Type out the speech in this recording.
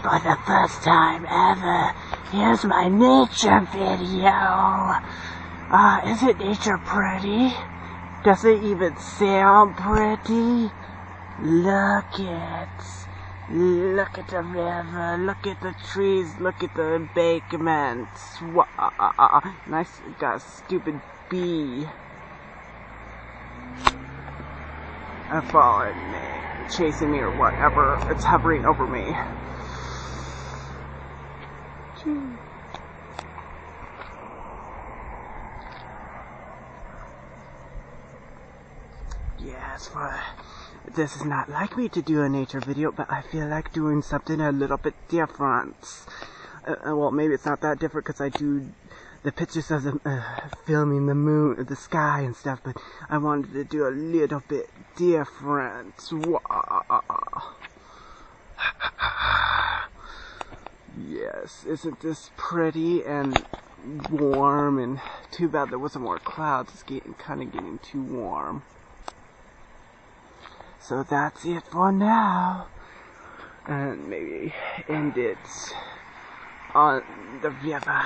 For the first time ever, here's my nature video. Isn't nature pretty? Does it even sound pretty? Look at the river, look at the trees, look at the embankments. Nice, got a stupid bee. Following me, chasing me or whatever. It's hovering over me. Yes, this is not like me to do a nature video, but I feel like doing something a little bit different. Well, maybe it's not that different because I do the pictures of the filming the moon, the sky and stuff, but I wanted to do a little bit different. Yes, isn't this pretty and warm? And too bad there wasn't more clouds. It's kind of getting too warm. So that's it for now. And maybe end it on the river.